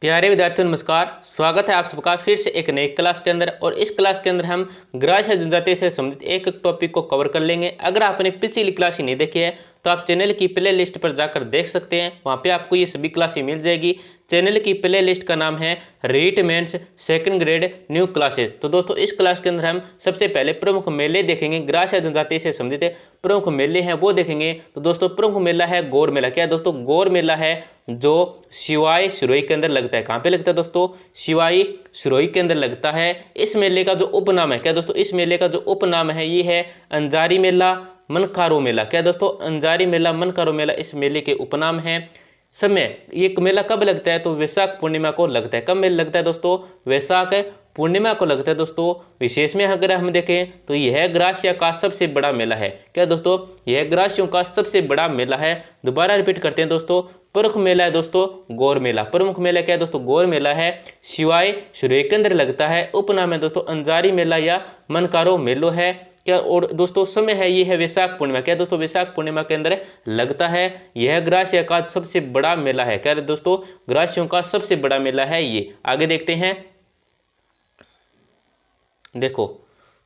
प्यारे विद्यार्थियों नमस्कार। स्वागत है आप सबका फिर से एक नई क्लास के अंदर। और इस क्लास के अंदर हम ग्राह्य जनजाति से संबंधित एक टॉपिक को कवर कर लेंगे। अगर आपने पिछली क्लास ही नहीं देखी है तो आप चैनल की प्ले लिस्ट पर जाकर देख सकते हैं, वहाँ पे आपको ये सभी क्लासें मिल जाएगी। चैनल की प्ले लिस्ट का नाम है REET mains second grade new classes. तो दोस्तों इस क्लास के अंदर हम सबसे पहले प्रमुख मेले देखेंगे, ग्राह्य जनजाति से संबंधित प्रमुख मेले हैं वो देखेंगे। तो दोस्तों प्रमुख मेला है गौर मेला। क्या है दोस्तों? गौर मेला है जो सिवाई सिरोही के अंदर लगता है। कहाँ पे लगता है दोस्तों? सिवाई सिरोही के अंदर लगता है। इस मेले का जो उपनाम है, क्या दोस्तों? इस मेले का जो उपनाम है ये है अंजारी मेला, मनकारो मेला। क्या दोस्तों? अंजारी मेला, मनकारो मेला इस मेले के उपनाम है। समय ये मेला कब लगता है? तो वैशाख पूर्णिमा को लगता है। कब मेला लगता है दोस्तों? वैशाख पूर्णिमा को लगता है दोस्तों। विशेष में अगर हम देखें तो यह ग्राह्य का सबसे बड़ा मेला है। क्या दोस्तों? यह ग्राह्यों का सबसे बड़ा मेला है। दोबारा रिपीट करते हैं दोस्तों, प्रमुख मेला है दोस्तों गौर मेला। प्रमुख मेला क्या है दोस्तों? गौर मेला है, सिवाई सिरोही के अंदर लगता है। उपनाम है दोस्तों अंजारी मेला या मनकारो मेलो है। क्या? और दोस्तों समय है ये है वैशाख पूर्णिमा। क्या दोस्तों? वैशाख पूर्णिमा के अंदर लगता है। यह ग्राह्य का सबसे बड़ा मेला है। क्या दोस्तों? ग्राह्यों का सबसे बड़ा मेला है ये। आगे देखते हैं, देखो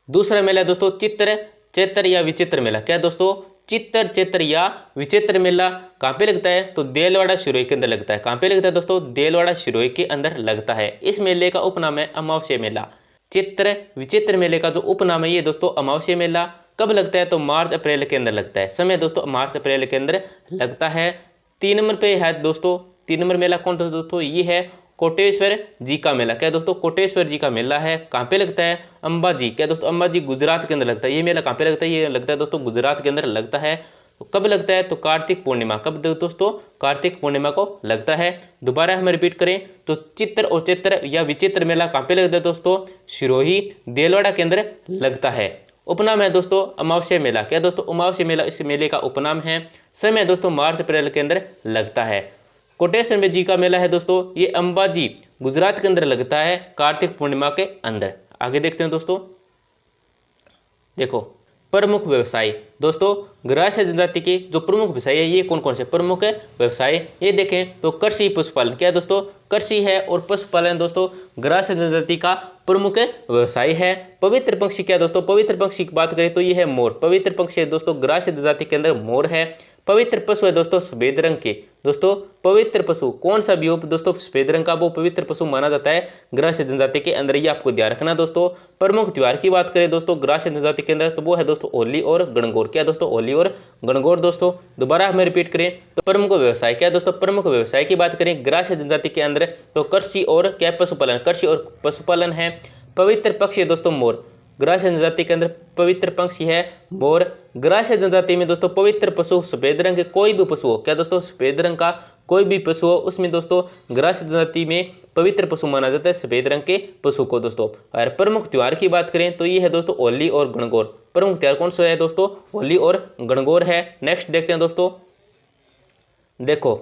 दूसरा मेला है दोस्तों चित्र चैत्र या विचित्र मेला। क्या दोस्तों? चित्र चैत्र या विचित्र मेला कहाँ पे लगता है? तो देलवाड़ा सिरोही के अंदर लगता है। कहाँ पे लगता है दोस्तों? देलवाड़ा सिरोही के अंदर लगता है। इस मेले का उपनाम है अमावस्या मेला। चित्र विचित्र मेले का जो उपनाम है ये दोस्तों अमावस्या मेला। कब लगता है? तो मार्च अप्रैल के अंदर लगता है। समय दोस्तों मार्च अप्रैल के अंदर लगता है। 3 नंबर पे है दोस्तों, 3 नंबर मेला कौन था दोस्तों? ये है कोटेश्वर जी का मेला। क्या दोस्तों? कोटेश्वर जी का मेला है। कहाँ पे लगता है? अंबाजी। क्या दोस्तों? अंबाजी गुजरात के अंदर लगता है। ये मेला कहाँ पे लगता है? ये लगता है दोस्तों गुजरात के अंदर लगता है। तो कब लगता है? तो कार्तिक पूर्णिमा। कब दोस्तों? कार्तिक पूर्णिमा को लगता है। दोबारा हम रिपीट करें तो चित्र और चैत्र या विचित्र मेला कहाँ पे लगता है दोस्तों? सिरोही देलवाड़ा के अंदर लगता है। उपनाम है दोस्तों अमावस्या मेला। क्या दोस्तों? अमावस्या मेला इस मेले का उपनाम है। समय दोस्तों मार्च अप्रैल के अंदर लगता है। कोटेश्वर जी का मेला है दोस्तों ये अंबाजी गुजरात के अंदर लगता है कार्तिक पूर्णिमा के अंदर। आगे देखते हैं दोस्तों, देखो प्रमुख व्यवसाय। दोस्तों ग्राह्य जनजाति के जो प्रमुख व्यवसाय है ये कौन कौन से प्रमुख व्यवसाय ये देखें तो कृषि पशुपालन। क्या दोस्तों? कृषि है और पशुपालन दोस्तों ग्राह्य जनजाति का प्रमुख व्यवसाय है। पवित्र पक्षी। क्या दोस्तों? पवित्र पक्षी की बात करें तो ये है मोर। पवित्र पक्षी है दोस्तों ग्राह्य जनजाति के अंदर मोर है। पवित्र पशु है दोस्तों सफेद रंग के। दोस्तों पवित्र पशु कौन सा भी हो दोस्तों सफेद रंग का वो पवित्र पशु माना जाता है ग्राह्य जनजाति के अंदर। ये आपको ध्यान रखना दोस्तों। प्रमुख त्योहार की बात करें दोस्तों ग्राह्य जनजाति के अंदर तो वो है दोस्तों होली और गणगौर। क्या दोस्तों? होली और गणगौर। दोस्तों दोबारा हमें रिपीट करें तो प्रमुख व्यवसाय। क्या दोस्तों? प्रमुख व्यवसाय की बात करें ग्राह्य जनजाति के अंदर तो कृषि और क्या पशुपालन। कृषि और पशुपालन है। पवित्र पक्षी है दोस्तों मोर। ग्राह्य जनजाति के अंदर पवित्र पक्षी है मोर। ग्राह्य जनजाति में दोस्तों पवित्र पशु सफेद रंग के कोई भी पशु हो। क्या दोस्तों? सफेद रंग का कोई भी पशु हो उसमें दोस्तों ग्राह्य जनजाति में पवित्र पशु माना जाता है सफेद रंग के पशु को दोस्तों। और प्रमुख त्योहार की बात करें तो ये है दोस्तों होली और गणगौर। प्रमुख त्योहार कौन सा है दोस्तों? होली और गणगौर है। नेक्स्ट देखते हैं दोस्तों, देखो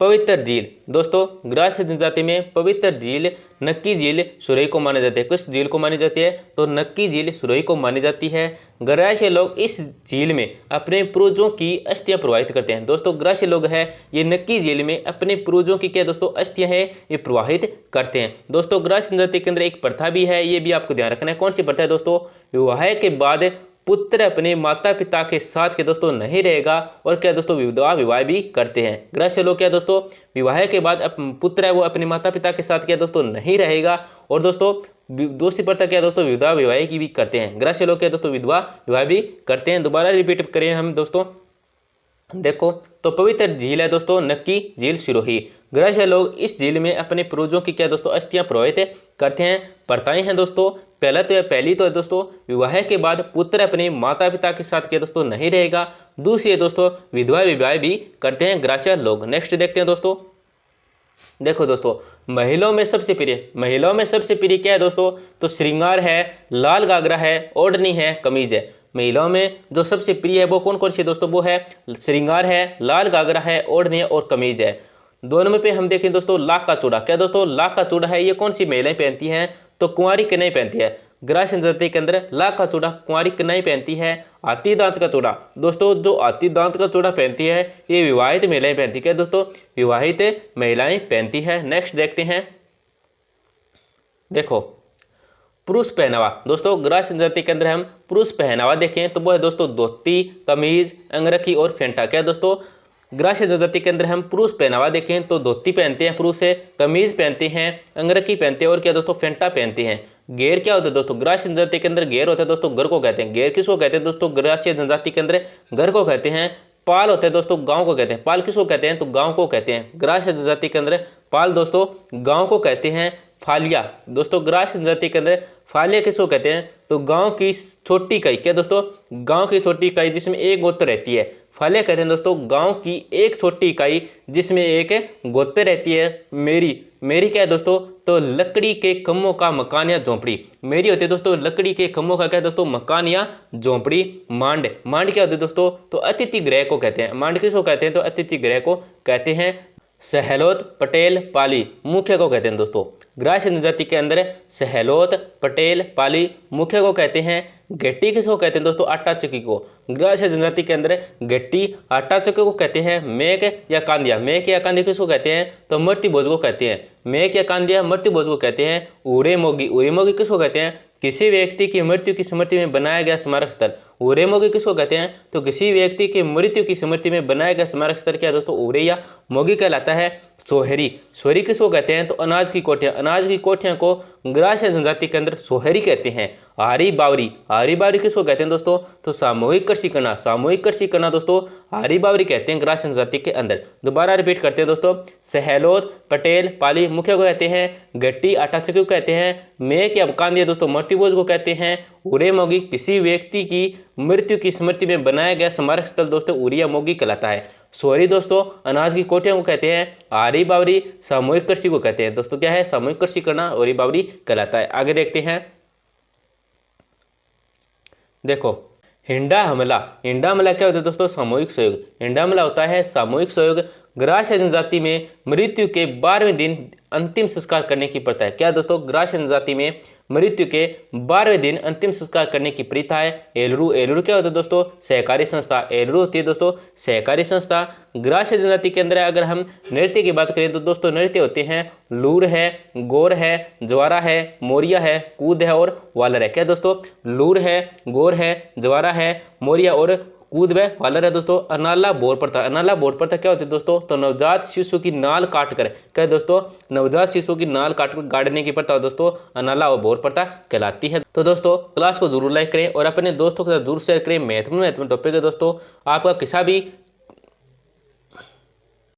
पवित्र झील। दोस्तों ग्राह्य जनजाति में पवित्र झील नक्की झील सुरई को मानी जाती है। किस झील को मानी जाती है? तो नक्की झील सुरई को मानी जाती है। ग्राह्य लोग इस झील में अपने पूर्वजों की अस्थियां प्रवाहित करते हैं। दोस्तों ग्राह्य लोग है ये नक्की झील में अपने पूर्वजों की क्या दोस्तों अस्थियां है ये प्रवाहित करते हैं। दोस्तों ग्राह्य जनजाति के अंदर एक प्रथा भी है, ये भी आपको ध्यान रखना है। कौन सी प्रथा है दोस्तों? विवाह के बाद पुत्र अपने माता पिता के साथ के दोस्तों नहीं रहेगा और क्या दोस्तों विधवा विवाह भी करते हैं। ग्राह्य लोग क्या दोस्तों विवाह के बाद पुत्र है वो अपने माता पिता के साथ क्या दोस्तों नहीं रहेगा। और दोस्तों दूसरी प्रथा क्या दोस्तों विधवा विवाह की भी करते हैं। ग्राह्य लोग क्या दोस्तों विधवा विवाह भी करते हैं। दोबारा रिपीट करें हम दोस्तों, देखो तो पवित्र झील है दोस्तों नक्की झील सिरोही। ग्राह्य लोग इस झील में अपने पूर्वजों की क्या दोस्तों अस्थियां प्रवाहित करते हैं। प्रथाएं हैं दोस्तों पहली तो है दोस्तों विवाह के बाद पुत्र अपने माता पिता के साथ क्या दोस्तों नहीं रहेगा। दूसरी है दोस्तों विधवा विवाह भी करते हैं ग्राह्य लोग। नेक्स्ट देखते हैं दोस्तों, देखो दोस्तों महिलाओं में सबसे प्रिय क्या है दोस्तों? तो श्रृंगार है, लाल घाघरा है, ओढ़नी है, कमीज है। महिलाओं में जो सबसे प्रिय है वो कौन कौन सी दोस्तों? वो है श्रृंगार है, लाल घाघरा है, ओढ़नी है और कमीज है। 2 नंबर पे हम देखें दोस्तों लाख का चूड़ा। क्या दोस्तों? लाख का चूड़ा है ये कौन सी महिलाएं पहनती हैं? तो कुंवारी कन्याएं पहनती है। ग्रास जनजाति के अंदर ला का चूड़ा कुंवारी कन्याएं पहनती है। हाथी दांत का चूड़ा दोस्तों, जो हाथी दांत का चूड़ा पहनती है ये विवाहित महिलाएं पहनती है। दोस्तों विवाहित महिलाएं पहनती है। नेक्स्ट देखते हैं, देखो पुरुष पहनावा। दोस्तों ग्रास जनजाति के अंदर हम पुरुष पहनावा देखें तो वो है दोस्तों धोती, कमीज, अंगरखी और फेंटा। क्या दोस्तों, ग्रास जनजाति के अंदर हम पुरुष पहनावा देखें तो धोती पहनते हैं पुरुष है, कमीज पहनते हैं, अंगरखी पहनते हैं और क्या दोस्तों फेंटा पहनते हैं। घेर क्या होता है दोस्तों, ग्रास जनजाति के अंदर घेर होता है दोस्तों, घर को कहते हैं। घेर किसको कहते हैं दोस्तों, ग्रासीय जनजाति के अंदर घर को कहते हैं। पाल होते हैं दोस्तों, गांव को कहते हैं। पाल किसको कहते हैं तो गांव को कहते हैं। ग्रासीय जनजाति के अंदर पाल दोस्तों गांव को कहते हैं। फालिया दोस्तों, ग्रास जनजाति के अंदर फालिया किसको कहते हैं तो गांव की छोटी इकाई। क्या दोस्तों, गांव की छोटी इकाई जिसमें एक गोत्र रहती है, फालिया कहते हैं दोस्तों गांव की एक छोटी इकाई जिसमें एक गोत्र रहती है। मेरी क्या है दोस्तों तो लकड़ी के खम्भों का मकान या झोंपड़ी। मेरी होती है दोस्तों लकड़ी के खम्भों का क्या दोस्तों मकान या झोंपड़ी। मांड क्या होती है दोस्तों तो अतिथि गृह को कहते हैं। मांड किसको कहते हैं तो अतिथि गृह को कहते हैं। सहलोत, पटेल, पाली मुख्य को कहते हैं। दोस्तों ग्रास जनजाति के अंदर सहलोत, पटेल, पाली मुख्य को कहते हैं। गट्टी किसको कहते हैं दोस्तों आटा चक्की को। ग्रास जनजाति के अंदर गट्टी आटा चक्की को कहते हैं। मेक या कांदिया, मेक या कांदिया किसको कहते हैं तो मृत्यु भोज को कहते हैं। मेक या कांदिया मृत्यु भोज को कहते हैं। उरे मोगी किसको कहते हैं किसी व्यक्ति की मृत्यु की स्मृति में बनाया गया स्मारक स्थल। उरे मोगी किसको कहते हैं तो किसी व्यक्ति की मृत्यु की स्मृति में बनाया गया स्मारक स्थल क्या दोस्तों उरे या मोगी कहलाता है। सोहरी किसको कहते हैं तो अनाज की कोठियां को ग्रास जनजाति के अंदर सोहरी कहते हैं। हारी बावरी किसको कहते हैं दोस्तों तो सामूहिक कृषि करना दोस्तों हारी बावरी कहते हैं ग्रास जनजाति के अंदर। दोबारा रिपीट करते हैं दोस्तों, सहलोत, पटेल, पाली मुख्य को कहते हैं। गट्टी आटा चक्की को कहते हैं। मेक या कांदिया दोस्तों मृत्यु भोज को कहते हैं। उरे मोगी किसी व्यक्ति की मृत्यु की स्मृति में बनाया गया स्मारक स्थल दोस्तों उरिया मोगी कहलाता है। सोहरी दोस्तों अनाज की कोठियों को कहते हैं। आरी बावरी सामूहिक कृषि को कहते हैं। दोस्तों क्या है सामूहिक कृषि करना आरी बावरी कहलाता है। आगे देखते हैं, देखो हिंडा हमला क्या होता है दोस्तों सामूहिक सहयोग। हिंडा हमला होता है सामूहिक सहयोग। ग्रास जनजाति में मृत्यु के 12वें दिन अंतिम संस्कार करने की प्रथा है। क्या दोस्तों, ग्रास जनजाति में मृत्यु के 12वें दिन अंतिम संस्कार करने की प्रथा है। एलरू क्या होता है दोस्तों सहकारी संस्था। एलरू होती है दोस्तों सहकारी संस्था। ग्रास जनजाति के अंदर अगर हम नृत्य की बात करें तो दोस्तों नृत्य होते हैं लूर है, गोर है, ज्वारा है, मोरिया है, कूद है और वालर है। क्या दोस्तों, लूर है, गोर है, ज्वारा है, मोरिया और कूद व वालर है। दोस्तों अनाला बोर प्रथा क्या होती है दोस्तों तो नवजात शिशु की नाल काटकर, क्या है दोस्तों नवजात शिशु की नाल काटकर गाड़ने की प्रथा दोस्तों अनाला और बोर प्रथा कहलाती है। तो दोस्तों क्लास को जरूर लाइक करें और अपने दोस्तों के साथ जरूर शेयर करें। महत्वपूर्ण टॉपिक है दोस्तों। आपका किसी भी